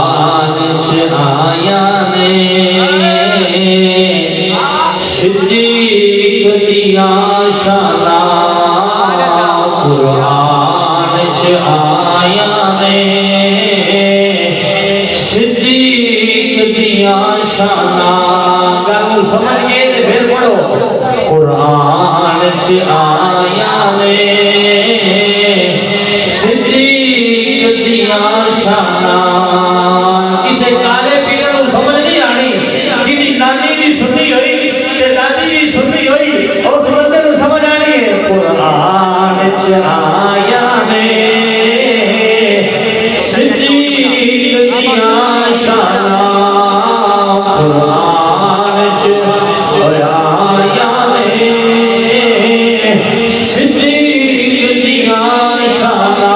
कुरान च आया ने सिद्दीक दिया शाना कुरान च आया ने सिद्दीक दिया शाना गल समझ के फिर पढ़ो कुरान च आया ने सिद्दीक दिया शाना किसे काले पीर को समझ नहीं आनी जिदी नानी भी सुनी हुई ते दादी भी सुनी हुई उस बंदे को समझ आनी है कुरान च आया ने सिद्दीक दिया शाना कुरान च आया ने सिद्दीक दिया शाना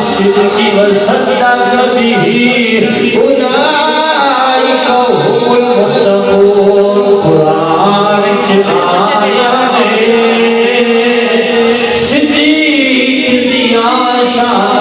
सिद्दीकी वसद्दक़ बिही उलाइक हुमुल मुत्तक़ून कुरान च आया ने सिद्दीक दिया शाना